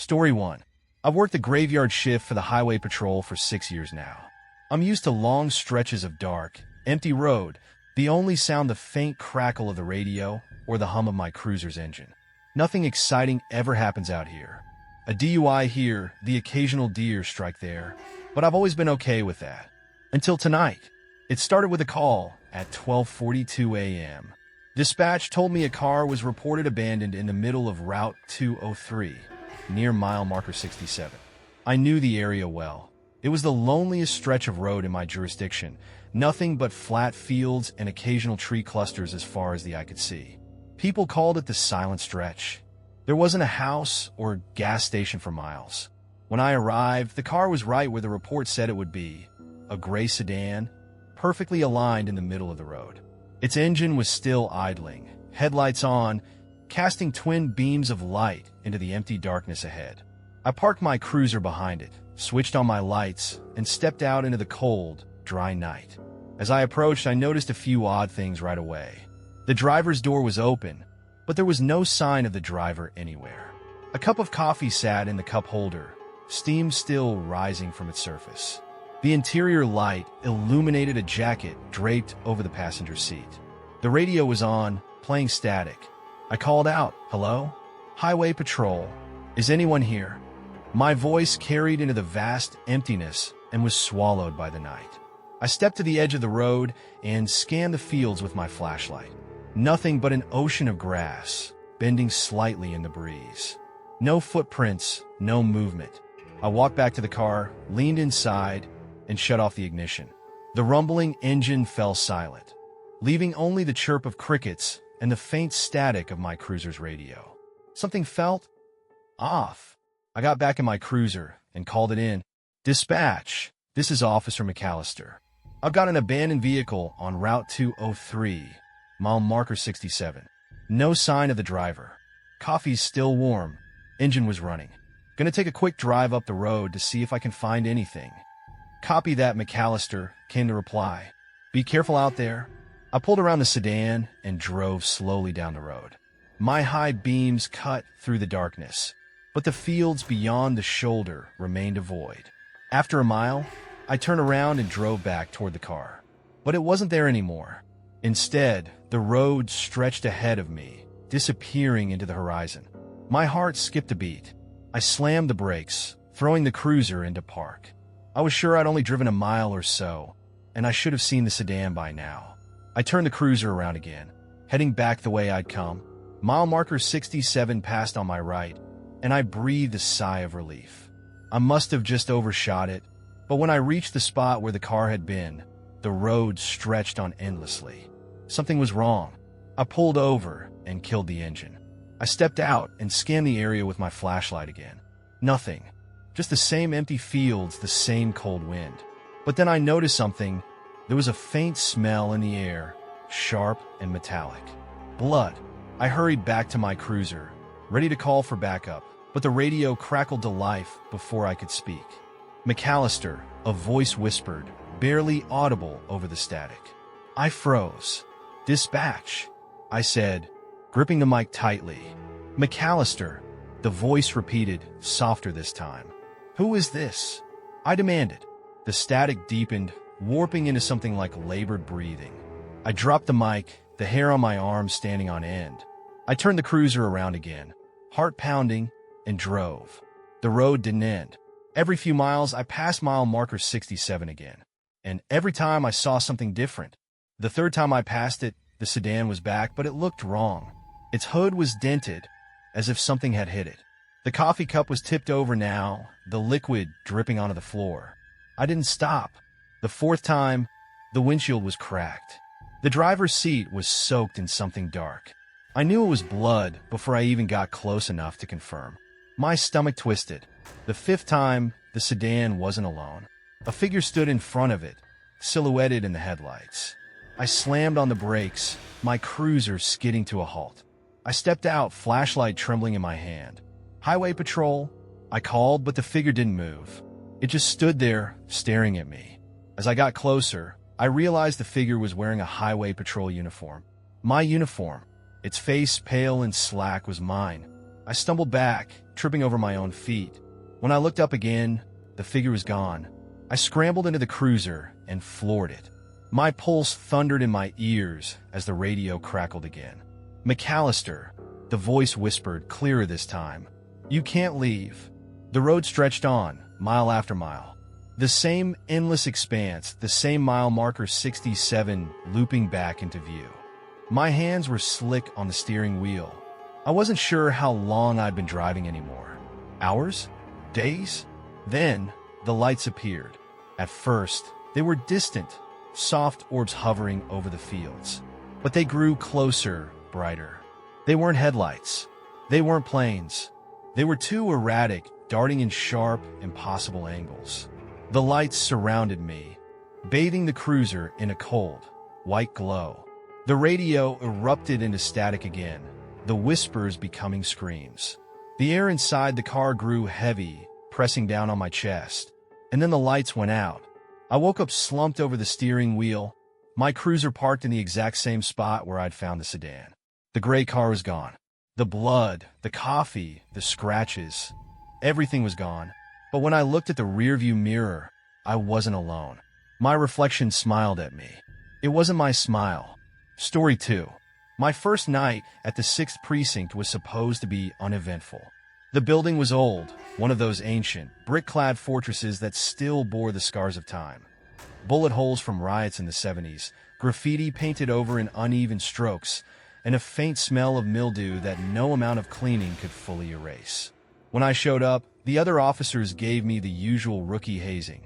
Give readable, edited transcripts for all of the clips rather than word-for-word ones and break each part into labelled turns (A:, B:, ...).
A: Story 1. I've worked the graveyard shift for the highway patrol for 6 years now. I'm used to long stretches of dark, empty road, the only sound the faint crackle of the radio or the hum of my cruiser's engine. Nothing exciting ever happens out here. A DUI here, the occasional deer strike there, but I've always been okay with that. Until tonight. It started with a call at 12:42 a.m. Dispatch told me a car was reported abandoned in the middle of Route 203, near mile marker 67. I knew the area well. It was the loneliest stretch of road in my jurisdiction, nothing but flat fields and occasional tree clusters as far as the eye could see. People called it the silent stretch. There wasn't a house or gas station for miles. When I arrived, the car was right where the report said it would be, a gray sedan, perfectly aligned in the middle of the road. Its engine was still idling, headlights on, casting twin beams of light into the empty darkness ahead. I parked my cruiser behind it, switched on my lights, and stepped out into the cold, dry night. As I approached, I noticed a few odd things right away. The driver's door was open, but there was no sign of the driver anywhere. A cup of coffee sat in the cup holder, steam still rising from its surface. The interior light illuminated a jacket draped over the passenger seat. The radio was on, playing static. I called out, "Hello? Highway Patrol. Is anyone here?" My voice carried into the vast emptiness and was swallowed by the night. I stepped to the edge of the road and scanned the fields with my flashlight. Nothing but an ocean of grass, bending slightly in the breeze. No footprints, no movement. I walked back to the car, leaned inside, and shut off the ignition. The rumbling engine fell silent, leaving only the chirp of crickets and the faint static of my cruiser's radio. Something felt off. I got back in my cruiser and called it in. "Dispatch, this is Officer McAllister. I've got an abandoned vehicle on Route 203, mile marker 67. No sign of the driver. Coffee's still warm. Engine was running. Gonna take a quick drive up the road to see if I can find anything." "Copy that, McAllister," came the reply. "Be careful out there." I pulled around the sedan and drove slowly down the road. My high beams cut through the darkness, but the fields beyond the shoulder remained a void. After a mile, I turned around and drove back toward the car. But it wasn't there anymore. Instead, the road stretched ahead of me, disappearing into the horizon. My heart skipped a beat. I slammed the brakes, throwing the cruiser into park. I was sure I'd only driven a mile or so, and I should have seen the sedan by now. I turned the cruiser around again, heading back the way I'd come. Mile marker 67 passed on my right, and I breathed a sigh of relief. I must have just overshot it, but when I reached the spot where the car had been, the road stretched on endlessly. Something was wrong. I pulled over and killed the engine. I stepped out and scanned the area with my flashlight again. Nothing. Just the same empty fields, the same cold wind. But then I noticed something. There was a faint smell in the air, sharp and metallic. Blood. I hurried back to my cruiser, ready to call for backup, but the radio crackled to life before I could speak. "McAllister," a voice whispered, barely audible over the static. I froze. "Dispatch," I said, gripping the mic tightly. "McAllister," the voice repeated, softer this time. "Who is this?" I demanded. The static deepened, warping into something like labored breathing. I dropped the mic, the hair on my arm standing on end. I turned the cruiser around again, heart pounding, and drove. The road didn't end. Every few miles, I passed mile marker 67 again, and every time I saw something different. The third time I passed it, the sedan was back, but it looked wrong. Its hood was dented, as if something had hit it. The coffee cup was tipped over now, the liquid dripping onto the floor. I didn't stop. The fourth time, the windshield was cracked. The driver's seat was soaked in something dark. I knew it was blood before I even got close enough to confirm. My stomach twisted. The fifth time, the sedan wasn't alone. A figure stood in front of it, silhouetted in the headlights. I slammed on the brakes, my cruiser skidding to a halt. I stepped out, flashlight trembling in my hand. "Highway Patrol," I called, but the figure didn't move. It just stood there, staring at me. As I got closer, I realized the figure was wearing a Highway Patrol uniform. My uniform. Its face, pale and slack, was mine. I stumbled back, tripping over my own feet. When I looked up again, the figure was gone. I scrambled into the cruiser and floored it. My pulse thundered in my ears as the radio crackled again. "McAllister," the voice whispered, clearer this time. "You can't leave." The road stretched on, mile after mile. The same endless expanse, the same mile marker 67 looping back into view. My hands were slick on the steering wheel. I wasn't sure how long I'd been driving anymore. Hours? Days? Then, the lights appeared. At first, they were distant, soft orbs hovering over the fields. But they grew closer, brighter. They weren't headlights. They weren't planes. They were too erratic, darting in sharp, impossible angles. The lights surrounded me, bathing the cruiser in a cold, white glow. The radio erupted into static again, the whispers becoming screams. The air inside the car grew heavy, pressing down on my chest. And then the lights went out. I woke up slumped over the steering wheel, my cruiser parked in the exact same spot where I'd found the sedan. The gray car was gone. The blood, the coffee, the scratches, everything was gone. But when I looked at the rearview mirror, I wasn't alone. My reflection smiled at me. It wasn't my smile. Story 2. My first night at the 6th Precinct was supposed to be uneventful. The building was old, one of those ancient, brick-clad fortresses that still bore the scars of time. Bullet holes from riots in the 70s, graffiti painted over in uneven strokes, and a faint smell of mildew that no amount of cleaning could fully erase. When I showed up, the other officers gave me the usual rookie hazing.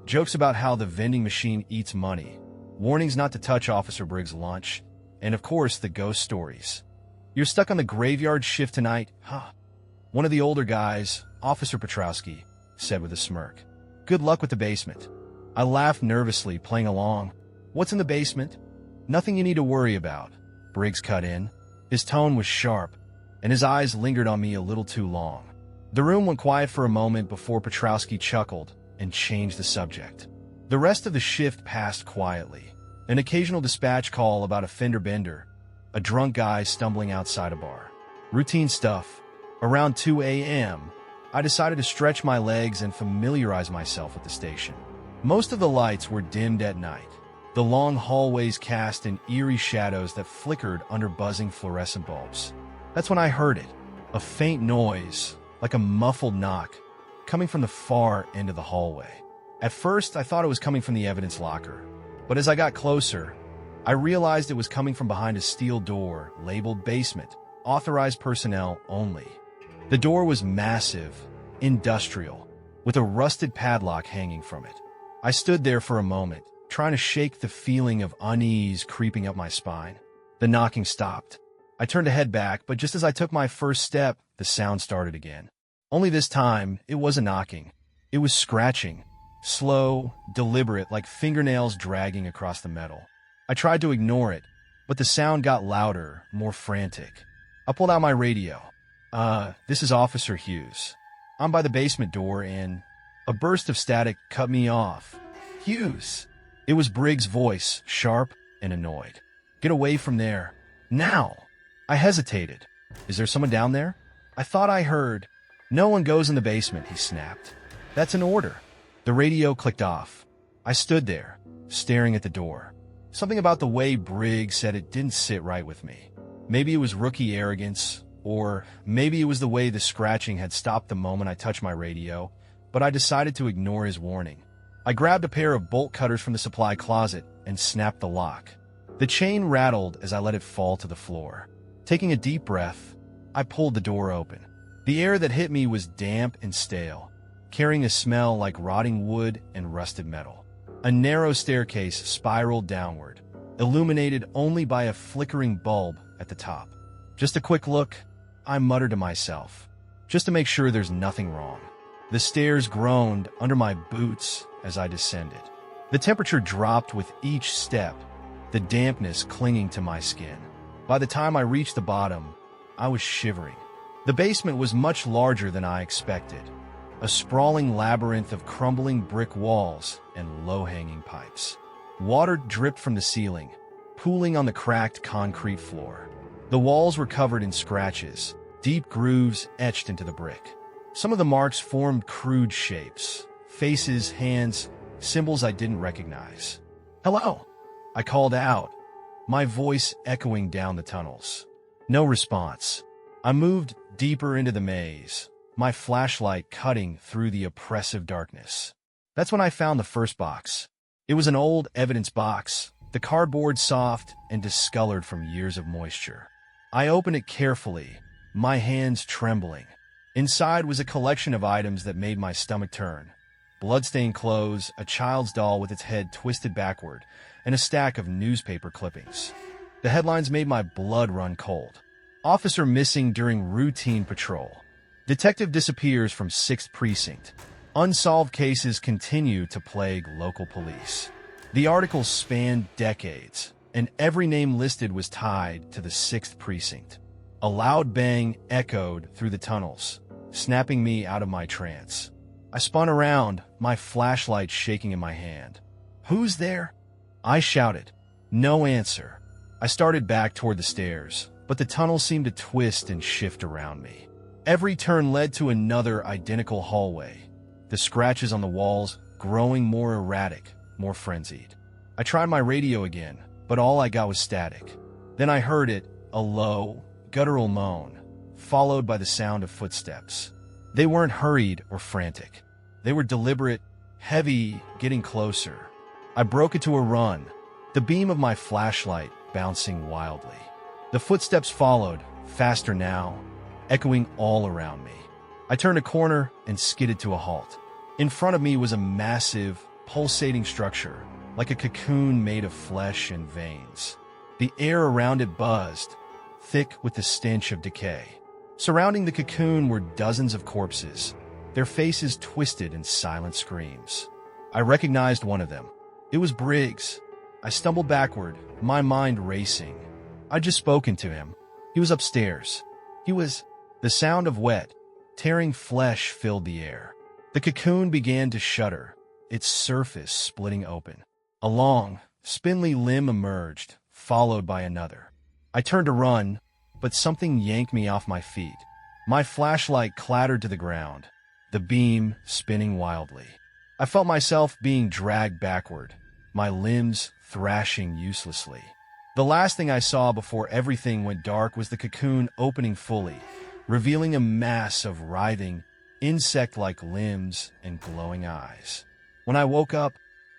A: Jokes about how the vending machine eats money, warnings not to touch Officer Briggs' lunch, and of course the ghost stories. "You're stuck on the graveyard shift tonight, huh?" One of the older guys, Officer Petrowski, said with a smirk. "Good luck with the basement." I laughed nervously, playing along. "What's in the basement?" "Nothing you need to worry about," Briggs cut in. His tone was sharp, and his eyes lingered on me a little too long. The room went quiet for a moment before Petrowski chuckled and changed the subject. The rest of the shift passed quietly. An occasional dispatch call about a fender bender, a drunk guy stumbling outside a bar. Routine stuff. Around 2 a.m., I decided to stretch my legs and familiarize myself with the station. Most of the lights were dimmed at night. The long hallways cast in eerie shadows that flickered under buzzing fluorescent bulbs. That's when I heard it, a faint noise, like a muffled knock, coming from the far end of the hallway. At first, I thought it was coming from the evidence locker, but as I got closer, I realized it was coming from behind a steel door labeled basement, authorized personnel only. The door was massive, industrial, with a rusted padlock hanging from it. I stood there for a moment, trying to shake the feeling of unease creeping up my spine. The knocking stopped. I turned to head back, but just as I took my first step, the sound started again. Only this time, it wasn't knocking. It was scratching. Slow, deliberate, like fingernails dragging across the metal. I tried to ignore it, but the sound got louder, more frantic. I pulled out my radio. This is Officer Hughes. I'm by the basement door and a burst of static cut me off. "Hughes!" It was Briggs' voice, sharp and annoyed. "Get away from there. Now!" I hesitated. "Is there someone down there?" "I thought I heard." "No one goes in the basement," he snapped. "That's an order." The radio clicked off. I stood there, staring at the door. Something about the way Briggs said it didn't sit right with me. Maybe it was rookie arrogance, or maybe it was the way the scratching had stopped the moment I touched my radio, but I decided to ignore his warning. I grabbed a pair of bolt cutters from the supply closet and snapped the lock. The chain rattled as I let it fall to the floor. Taking a deep breath, I pulled the door open. The air that hit me was damp and stale, carrying a smell like rotting wood and rusted metal. A narrow staircase spiraled downward, illuminated only by a flickering bulb at the top. "Just a quick look," I muttered to myself, "just to make sure there's nothing wrong." The stairs groaned under my boots as I descended. The temperature dropped with each step, the dampness clinging to my skin. By the time I reached the bottom, I was shivering. The basement was much larger than I expected, a sprawling labyrinth of crumbling brick walls and low-hanging pipes. Water dripped from the ceiling, pooling on the cracked concrete floor. The walls were covered in scratches, deep grooves etched into the brick. Some of the marks formed crude shapes, faces, hands, symbols I didn't recognize. "Hello," I called out, my voice echoing down the tunnels. No response. I moved deeper into the maze, my flashlight cutting through the oppressive darkness. That's when I found the first box. It was an old evidence box, the cardboard soft and discolored from years of moisture. I opened it carefully, my hands trembling. Inside was a collection of items that made my stomach turn. Bloodstained clothes, a child's doll with its head twisted backward, and a stack of newspaper clippings. The headlines made my blood run cold. "Officer missing during routine patrol. Detective disappears from 6th Precinct. Unsolved cases continue to plague local police." The articles spanned decades, and every name listed was tied to the 6th Precinct. A loud bang echoed through the tunnels, snapping me out of my trance. I spun around, my flashlight shaking in my hand. "Who's there?" I shouted. No answer. I started back toward the stairs, but the tunnel seemed to twist and shift around me. Every turn led to another identical hallway, the scratches on the walls growing more erratic, more frenzied. I tried my radio again, but all I got was static. Then I heard it, a low, guttural moan, followed by the sound of footsteps. They weren't hurried or frantic. They were deliberate, heavy, getting closer. I broke into a run, the beam of my flashlight bouncing wildly. The footsteps followed, faster now, echoing all around me. I turned a corner and skidded to a halt. In front of me was a massive, pulsating structure, like a cocoon made of flesh and veins. The air around it buzzed, thick with the stench of decay. Surrounding the cocoon were dozens of corpses, their faces twisted in silent screams. I recognized one of them. It was Briggs. I stumbled backward, my mind racing. I'd just spoken to him. He was upstairs. The sound of wet, tearing flesh filled the air. The cocoon began to shudder, its surface splitting open. A long, spindly limb emerged, followed by another. I turned to run, but something yanked me off my feet. My flashlight clattered to the ground, the beam spinning wildly. I felt myself being dragged backward, my limbs thrashing uselessly. The last thing I saw before everything went dark was the cocoon opening fully, revealing a mass of writhing, insect-like limbs and glowing eyes. When I woke up,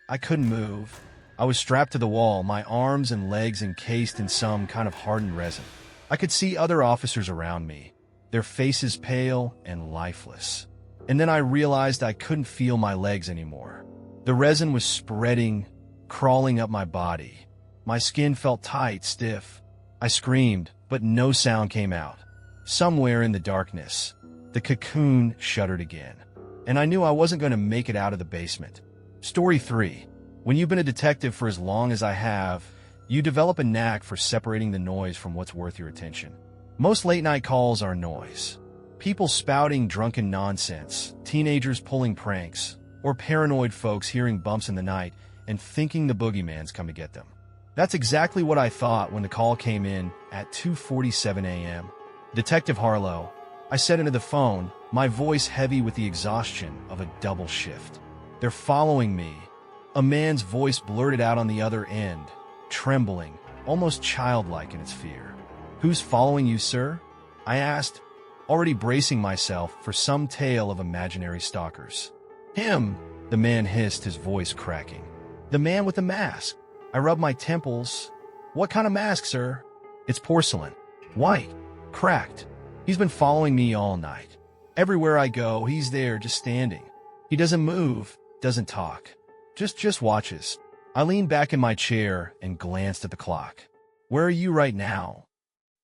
A: I couldn't move. I was strapped to the wall, my arms and legs encased in some kind of hardened resin. I could see other officers around me, their faces pale and lifeless. And then I realized I couldn't feel my legs anymore. The resin was spreading, crawling up my body. My skin felt tight, stiff. I screamed, but no sound came out. Somewhere in the darkness, the cocoon shuddered again, and I knew I wasn't going to make it out of the basement. Story 3. When you've been a detective for as long as I have, you develop a knack for separating the noise from what's worth your attention. Most late-night calls are noise. People spouting drunken nonsense, teenagers pulling pranks, or paranoid folks hearing bumps in the night and thinking the boogeyman's come to get them. That's exactly what I thought when the call came in at 2:47 a.m. "Detective Harlow," I said into the phone, my voice heavy with the exhaustion of a double shift. "They're following me." A man's voice blurted out on the other end, trembling, almost childlike in its fear. "Who's following you, sir?" I asked, already bracing myself for some tale of imaginary stalkers. "Him," the man hissed, his voice cracking. "The man with the mask." I rubbed my temples. "What kind of mask, sir?" "It's porcelain. White. Cracked. He's been following me all night. Everywhere I go, he's there, just standing. He doesn't move, doesn't talk. Just watches." I leaned back in my chair and glanced at the clock. "Where are you right now?"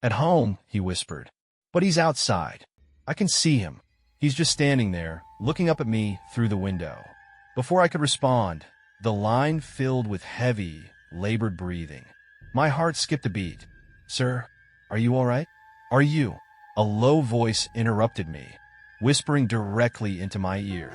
A: "At home," he whispered. "But he's outside. I can see him. He's just standing there, looking up at me through the window." Before I could respond, the line filled with heavy, labored breathing. My heart skipped a beat. "Sir, are you all right? Are you?" A low voice interrupted me, whispering directly into my ear.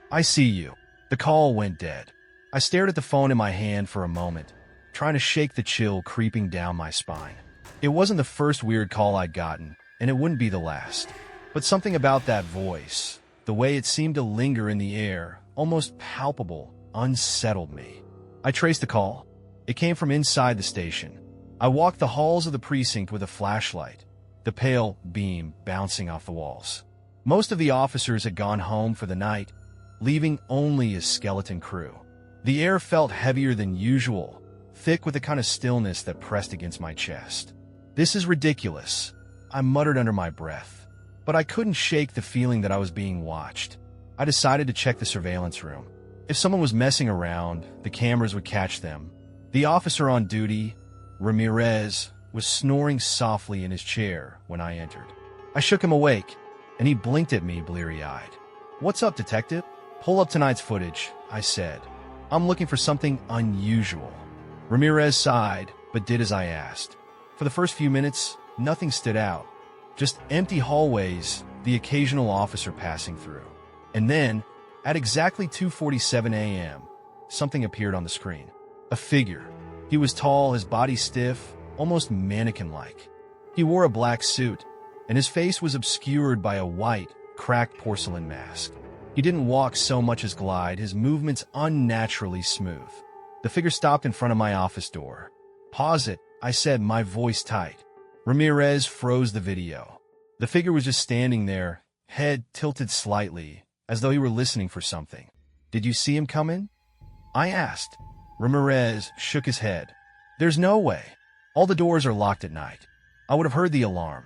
A: "I see you." The call went dead. I stared at the phone in my hand for a moment, trying to shake the chill creeping down my spine. It wasn't the first weird call I'd gotten, and it wouldn't be the last. But something about that voice, the way it seemed to linger in the air, almost palpable, unsettled me. I traced the call. It came from inside the station. I walked the halls of the precinct with a flashlight, the pale beam bouncing off the walls. Most of the officers had gone home for the night, leaving only a skeleton crew. The air felt heavier than usual, thick with the kind of stillness that pressed against my chest. "This is ridiculous," I muttered under my breath. But I couldn't shake the feeling that I was being watched. I decided to check the surveillance room. If someone was messing around, the cameras would catch them. The officer on duty, Ramirez, was snoring softly in his chair when I entered. I shook him awake, and he blinked at me bleary-eyed. "What's up, detective?" "Pull up tonight's footage," I said. "I'm looking for something unusual." Ramirez sighed, but did as I asked. For the first few minutes, nothing stood out. Just empty hallways, the occasional officer passing through. And then, at exactly 2:47 a.m., something appeared on the screen. A figure. He was tall, his body stiff, almost mannequin-like. He wore a black suit, and his face was obscured by a white, cracked porcelain mask. He didn't walk so much as glide, his movements unnaturally smooth. The figure stopped in front of my office door. "Pause it," I said, my voice tight. Ramirez froze the video. The figure was just standing there, head tilted slightly, as though he were listening for something. "Did you see him come in?" I asked. Ramirez shook his head. "There's no way. All the doors are locked at night. I would have heard the alarm."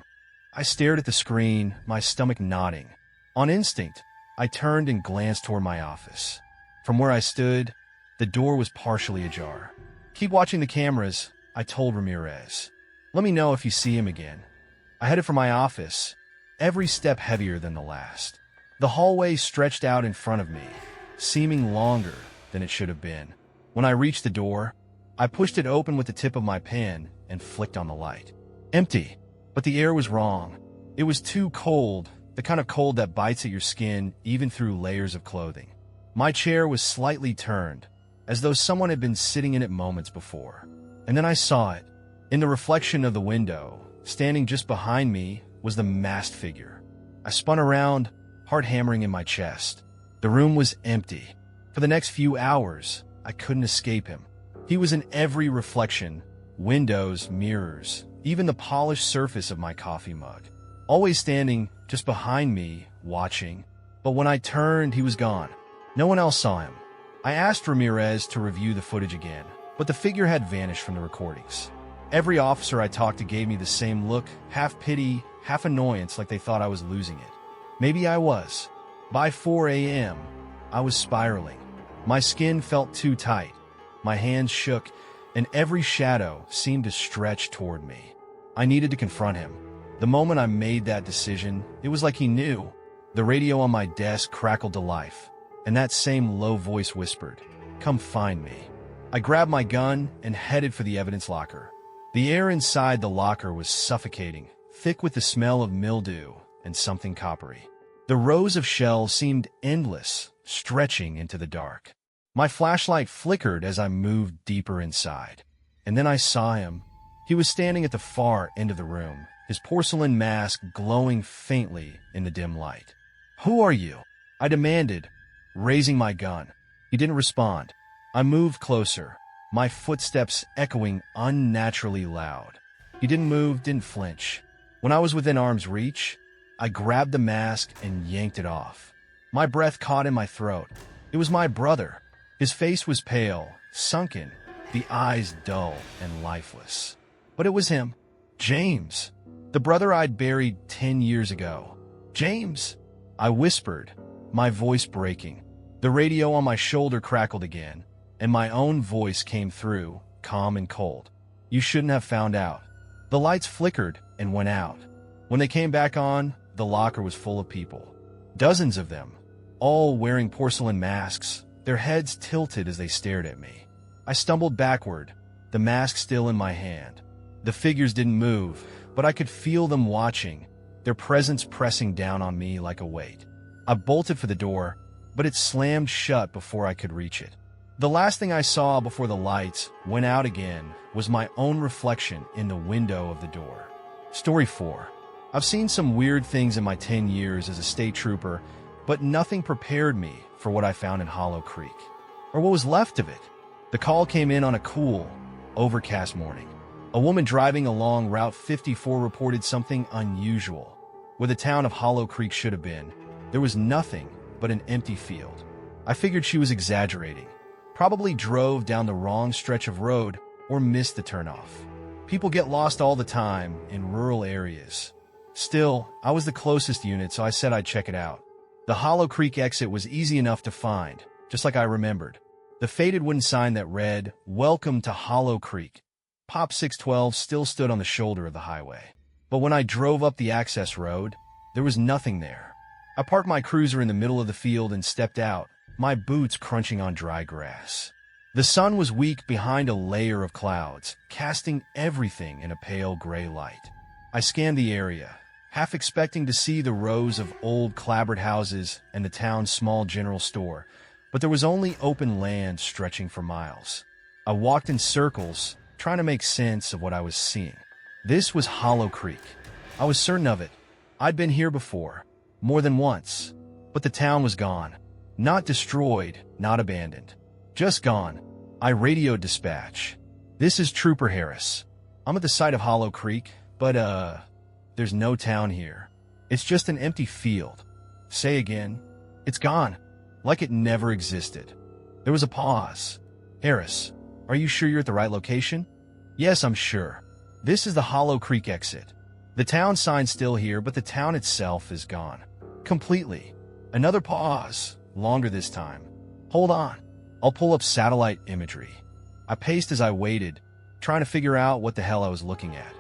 A: I stared at the screen, my stomach knotting. On instinct, I turned and glanced toward my office. From where I stood, the door was partially ajar. "Keep watching the cameras," I told Ramirez. "Let me know if you see him again." I headed for my office, every step heavier than the last. The hallway stretched out in front of me, seeming longer than it should have been. When I reached the door, I pushed it open with the tip of my pen and flicked on the light. Empty, but the air was wrong. It was too cold, the kind of cold that bites at your skin even through layers of clothing. My chair was slightly turned, as though someone had been sitting in it moments before. And then I saw it. In the reflection of the window, standing just behind me, was the masked figure. I spun around, heart hammering in my chest. The room was empty. For the next few hours, I couldn't escape him. He was in every reflection, windows, mirrors, even the polished surface of my coffee mug. Always standing just behind me, watching. But when I turned, he was gone. No one else saw him. I asked Ramirez to review the footage again, but the figure had vanished from the recordings. Every officer I talked to gave me the same look, half pity, half annoyance, like they thought I was losing it. Maybe I was. By 4 a.m., I was spiraling. My skin felt too tight. My hands shook, and every shadow seemed to stretch toward me. I needed to confront him. The moment I made that decision, it was like he knew. The radio on my desk crackled to life, and that same low voice whispered, "Come find me." I grabbed my gun and headed for the evidence locker. The air inside the locker was suffocating, thick with the smell of mildew and something coppery. The rows of shelves seemed endless, stretching into the dark. My flashlight flickered as I moved deeper inside. And then I saw him. He was standing at the far end of the room, his porcelain mask glowing faintly in the dim light. "Who are you?" I demanded, raising my gun. He didn't respond. I moved closer, my footsteps echoing unnaturally loud. He didn't move, didn't flinch. When I was within arm's reach, I grabbed the mask and yanked it off. My breath caught in my throat. It was my brother. His face was pale, sunken, the eyes dull and lifeless. But it was him, James, the brother I'd buried 10 years ago. "James," I whispered, my voice breaking. The radio on my shoulder crackled again, and my own voice came through, calm and cold. "You shouldn't have found out." The lights flickered and went out. When they came back on, the locker was full of people. Dozens of them, all wearing porcelain masks, their heads tilted as they stared at me. I stumbled backward, the mask still in my hand. The figures didn't move, but I could feel them watching, their presence pressing down on me like a weight. I bolted for the door, but it slammed shut before I could reach it. The last thing I saw before the lights went out again was my own reflection in the window of the door. Story 4. I've seen some weird things in my 10 years as a state trooper, but nothing prepared me for what I found in Hollow Creek, or what was left of it. The call came in on a cool, overcast morning. A woman driving along Route 54 reported something unusual. Where the town of Hollow Creek should have been, there was nothing but an empty field. I figured she was exaggerating. Probably drove down the wrong stretch of road or missed the turnoff. People get lost all the time in rural areas. Still, I was the closest unit, so I said I'd check it out. The Hollow Creek exit was easy enough to find, just like I remembered. The faded wooden sign that read, "Welcome to Hollow Creek." Pop 612 still stood on the shoulder of the highway. But when I drove up the access road, there was nothing there. I parked my cruiser in the middle of the field and stepped out, my boots crunching on dry grass. The sun was weak behind a layer of clouds, casting everything in a pale gray light. I scanned the area, half expecting to see the rows of old clapboard houses and the town's small general store, but there was only open land stretching for miles. I walked in circles, trying to make sense of what I was seeing. This was Hollow Creek. I was certain of it. I'd been here before, more than once, but the town was gone. Not destroyed, not abandoned. Just gone. I radioed dispatch. "This is Trooper Harris. I'm at the site of Hollow Creek, but there's no town here. It's just an empty field." "Say again." "It's gone. Like it never existed." There was a pause. "Harris, are you sure you're at the right location?" "Yes, I'm sure. This is the Hollow Creek exit. The town sign's still here, but the town itself is gone. Completely." Another pause, longer this time. "Hold on. I'll pull up satellite imagery." I paced as I waited, trying to figure out what the hell I was looking at.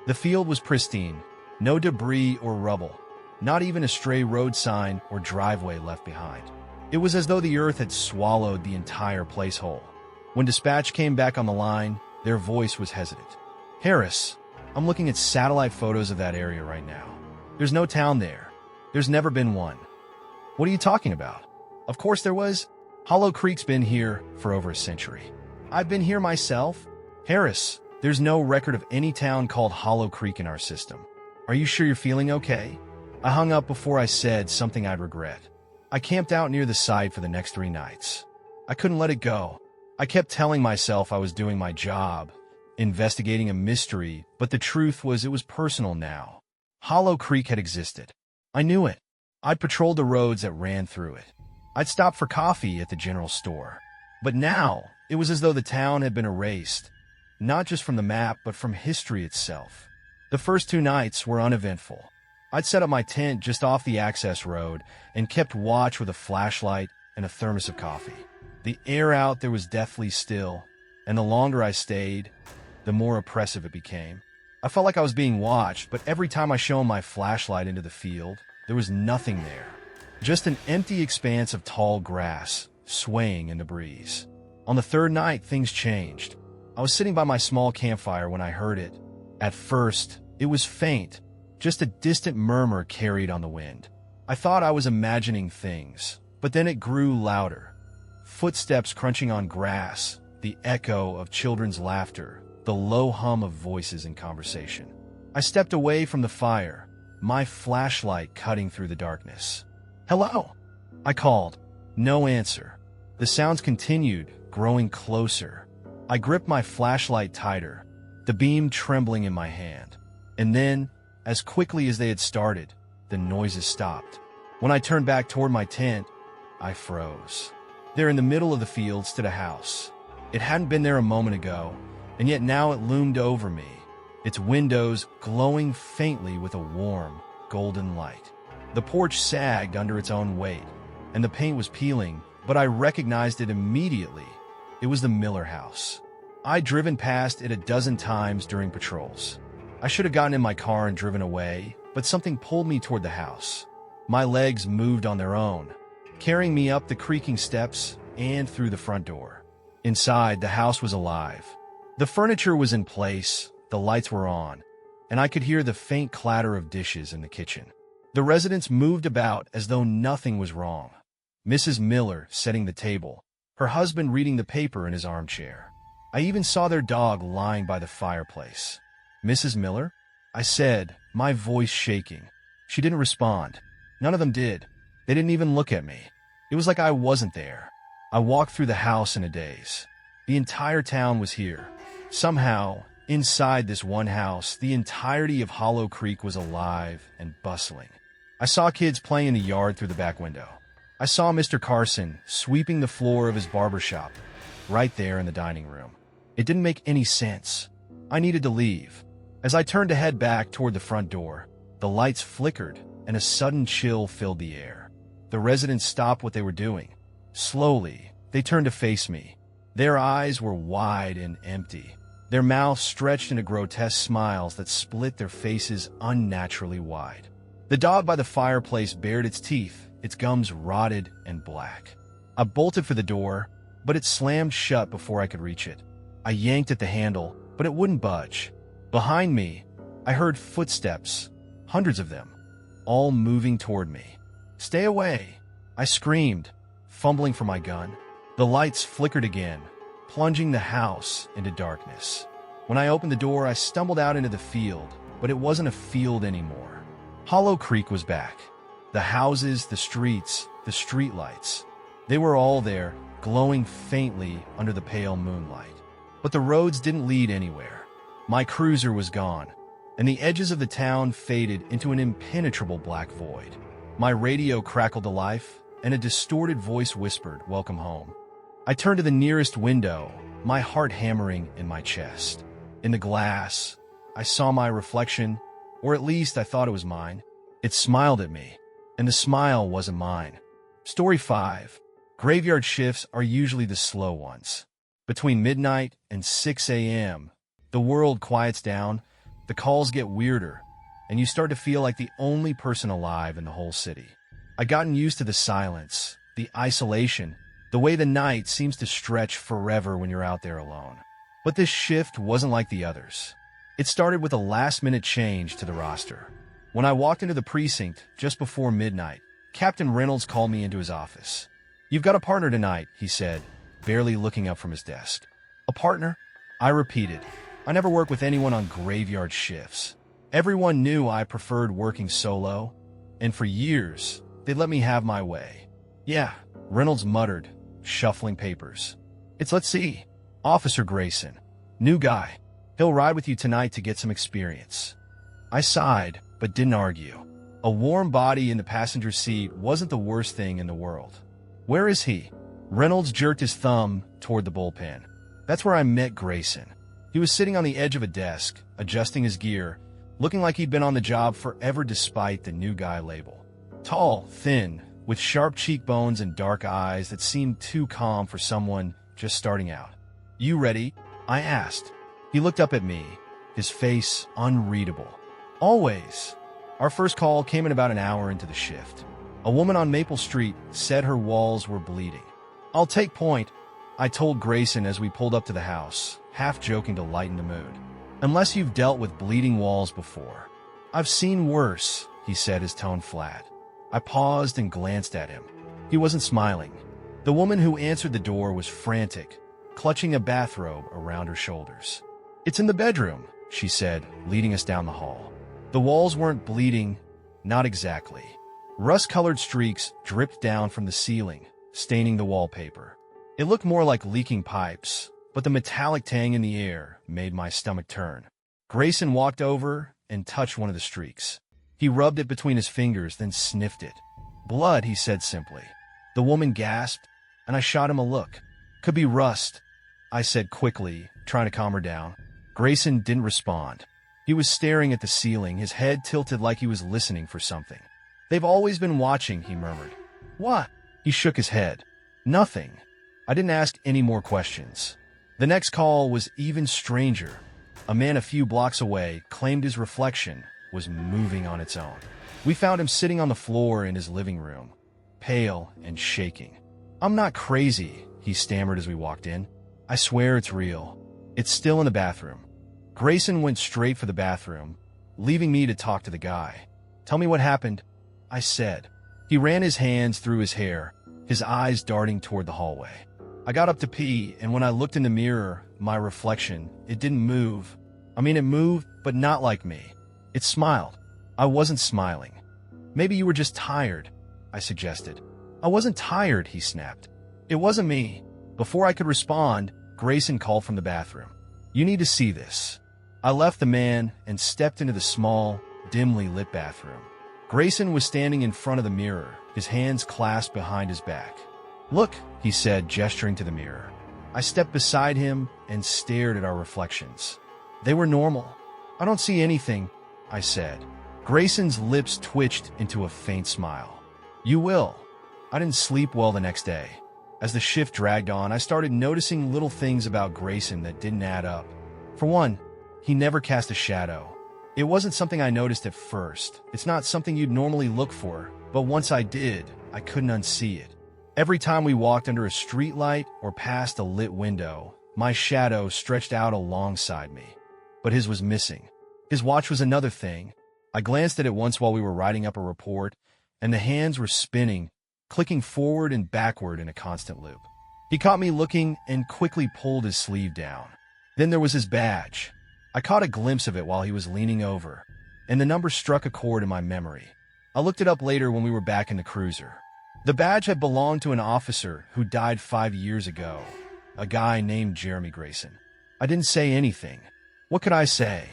A: The field was pristine. No debris or rubble. Not even a stray road sign or driveway left behind. It was as though the earth had swallowed the entire place whole. When dispatch came back on the line, their voice was hesitant. "Harris, I'm looking at satellite photos of that area right now. There's no town there. There's never been one." "What are you talking about?" "Of course there was. Hollow Creek's been here for over a century. I've been here myself." "Harris, there's no record of any town called Hollow Creek in our system. Are you sure you're feeling okay?" I hung up before I said something I'd regret. I camped out near the site for the next 3 nights. I couldn't let it go. I kept telling myself I was doing my job, investigating a mystery, but the truth was it was personal now. Hollow Creek had existed. I knew it. I'd patrolled the roads that ran through it. I'd stopped for coffee at the general store. But now, it was as though the town had been erased, not just from the map, but from history itself. The first 2 nights were uneventful. I'd set up my tent just off the access road and kept watch with a flashlight and a thermos of coffee. The air out there was deathly still, and the longer I stayed, the more oppressive it became. I felt like I was being watched, but every time I shone my flashlight into the field, there was nothing there. Just an empty expanse of tall grass, swaying in the breeze. On the 3rd night, things changed. I was sitting by my small campfire when I heard it. At first, it was faint, just a distant murmur carried on the wind. I thought I was imagining things, but then it grew louder. Footsteps crunching on grass, the echo of children's laughter, the low hum of voices in conversation. I stepped away from the fire, my flashlight cutting through the darkness. "Hello?" I called. No answer. The sounds continued, growing closer. I gripped my flashlight tighter, the beam trembling in my hand. And then, as quickly as they had started, the noises stopped. When I turned back toward my tent, I froze. There in the middle of the field stood a house. It hadn't been there a moment ago, and yet now it loomed over me, its windows glowing faintly with a warm, golden light. The porch sagged under its own weight, and the paint was peeling, but I recognized it immediately. It was the Miller house. I'd driven past it a dozen times during patrols. I should have gotten in my car and driven away, but something pulled me toward the house. My legs moved on their own, carrying me up the creaking steps and through the front door. Inside, the house was alive. The furniture was in place, the lights were on, and I could hear the faint clatter of dishes in the kitchen. The residents moved about as though nothing was wrong. Mrs. Miller setting the table, her husband reading the paper in his armchair. I even saw their dog lying by the fireplace. "Mrs. Miller?" I said, my voice shaking. She didn't respond. None of them did. They didn't even look at me. It was like I wasn't there. I walked through the house in a daze. The entire town was here. Somehow, inside this one house, the entirety of Hollow Creek was alive and bustling. I saw kids playing in the yard through the back window. I saw Mr. Carson sweeping the floor of his barbershop right there in the dining room. It didn't make any sense. I needed to leave. As I turned to head back toward the front door, the lights flickered and a sudden chill filled the air. The residents stopped what they were doing. Slowly, they turned to face me. Their eyes were wide and empty. Their mouths stretched into grotesque smiles that split their faces unnaturally wide. The dog by the fireplace bared its teeth, its gums rotted and black. I bolted for the door, but it slammed shut before I could reach it. I yanked at the handle, but it wouldn't budge. Behind me, I heard footsteps, hundreds of them, all moving toward me. "Stay away!" I screamed, fumbling for my gun. The lights flickered again, plunging the house into darkness. When I opened the door, I stumbled out into the field, but it wasn't a field anymore. Hollow Creek was back. The houses, the streets, the streetlights. They were all there, glowing faintly under the pale moonlight. But the roads didn't lead anywhere. My cruiser was gone, and the edges of the town faded into an impenetrable black void. My radio crackled to life, and a distorted voice whispered, "Welcome home." I turned to the nearest window, my heart hammering in my chest. In the glass, I saw my reflection, or at least I thought it was mine. It smiled at me, and the smile wasn't mine. Story 5. Graveyard shifts are usually the slow ones. Between midnight and 6 a.m., the world quiets down, the calls get weirder, and you start to feel like the only person alive in the whole city. I'd gotten used to the silence, the isolation, the way the night seems to stretch forever when you're out there alone. But this shift wasn't like the others. It started with a last-minute change to the roster. When I walked into the precinct just before midnight, Captain Reynolds called me into his office. "You've got a partner tonight," he said, barely looking up from his desk. "A partner?" I repeated. I never worked with anyone on graveyard shifts. Everyone knew I preferred working solo, and for years, they'd let me have my way. "Yeah," Reynolds muttered, shuffling papers. "Let's see. Officer Grayson. New guy. He'll ride with you tonight to get some experience." I sighed, but didn't argue. A warm body in the passenger seat wasn't the worst thing in the world. "Where is he?" Reynolds jerked his thumb toward the bullpen. "That's where I met Grayson." He was sitting on the edge of a desk, adjusting his gear, looking like he'd been on the job forever despite the new guy label. Tall, thin, with sharp cheekbones and dark eyes that seemed too calm for someone just starting out. "You ready?" I asked. He looked up at me, his face unreadable. "Always." Our first call came in about an hour into the shift. A woman on Maple Street said her walls were bleeding. "I'll take point," I told Grayson as we pulled up to the house, half joking to lighten the mood. "Unless you've dealt with bleeding walls before." "I've seen worse," he said, his tone flat. I paused and glanced at him. He wasn't smiling. The woman who answered the door was frantic, clutching a bathrobe around her shoulders. "It's in the bedroom," she said, leading us down the hall. The walls weren't bleeding, not exactly. Rust-colored streaks dripped down from the ceiling, staining the wallpaper. It looked more like leaking pipes, but the metallic tang in the air made my stomach turn. Grayson walked over and touched one of the streaks. He rubbed it between his fingers, then sniffed it. "Blood," he said simply. The woman gasped, and I shot him a look. "Could be rust," I said quickly, trying to calm her down. Grayson didn't respond. He was staring at the ceiling, his head tilted like he was listening for something. "They've always been watching," he murmured. "What?" He shook his head. "Nothing." I didn't ask any more questions. The next call was even stranger. A man a few blocks away claimed his reflection was moving on its own. We found him sitting on the floor in his living room, pale and shaking. "I'm not crazy," he stammered as we walked in. "I swear it's real. It's still in the bathroom." Grayson went straight for the bathroom, leaving me to talk to the guy. "Tell me what happened," I said. He ran his hands through his hair, his eyes darting toward the hallway. "I got up to pee, and when I looked in the mirror, my reflection, it didn't move. It moved, but not like me. It smiled. I wasn't smiling. Maybe you were just tired, I suggested. I wasn't tired, he snapped. It wasn't me. Before I could respond, Grayson called from the bathroom. You need to see this. I left the man and stepped into the small, dimly lit bathroom. Grayson was standing in front of the mirror, his hands clasped behind his back. Look, he said, gesturing to the mirror. I stepped beside him and stared at our reflections. They were normal. I don't see anything, I said. Grayson's lips twitched into a faint smile. You will. I didn't sleep well the next day. As the shift dragged on, I started noticing little things about Grayson that didn't add up. For one, he never cast a shadow. It wasn't something I noticed at first. It's not something you'd normally look for, but once I did, I couldn't unsee it. Every time we walked under a streetlight or past a lit window, my shadow stretched out alongside me. But his was missing. His watch was another thing. I glanced at it once while we were writing up a report, and the hands were spinning, clicking forward and backward in a constant loop. He caught me looking and quickly pulled his sleeve down. Then there was his badge. I caught a glimpse of it while he was leaning over, and the number struck a chord in my memory. I looked it up later when we were back in the cruiser. The badge had belonged to an officer who died 5 years ago, a guy named Jeremy Grayson. I didn't say anything. What could I say?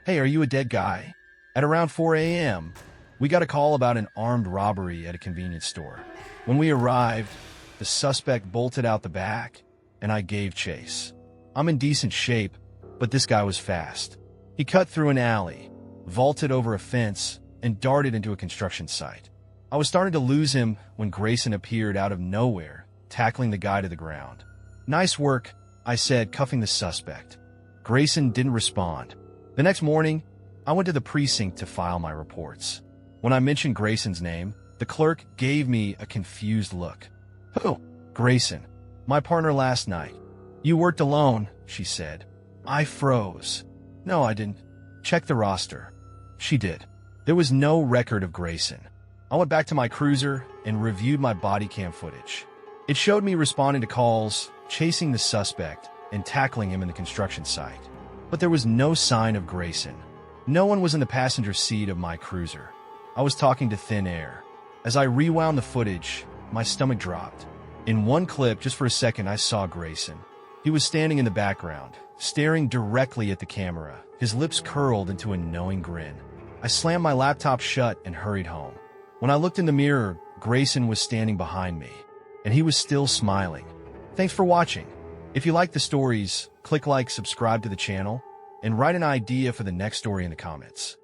A: Hey, are you a dead guy? At around 4 a.m., we got a call about an armed robbery at a convenience store. When we arrived, the suspect bolted out the back, and I gave chase. I'm in decent shape, but this guy was fast. He cut through an alley, vaulted over a fence, and darted into a construction site. I was starting to lose him when Grayson appeared out of nowhere, tackling the guy to the ground. Nice work, I said, cuffing the suspect. Grayson didn't respond. The next morning, I went to the precinct to file my reports. When I mentioned Grayson's name, the clerk gave me a confused look. Who? Grayson. My partner last night. You worked alone, she said. I froze. No, I didn't. Check the roster. She did. There was no record of Grayson. I went back to my cruiser and reviewed my body cam footage. It showed me responding to calls, chasing the suspect, and tackling him in the construction site. But there was no sign of Grayson. No one was in the passenger seat of my cruiser. I was talking to thin air. As I rewound the footage, my stomach dropped. In one clip, just for a second, I saw Grayson. He was standing in the background, staring directly at the camera, his lips curled into a knowing grin. I slammed my laptop shut and hurried home. When I looked in the mirror, Grayson was standing behind me, and he was still smiling. Thanks for watching. If you like the stories, click like, subscribe to the channel, and write an idea for the next story in the comments.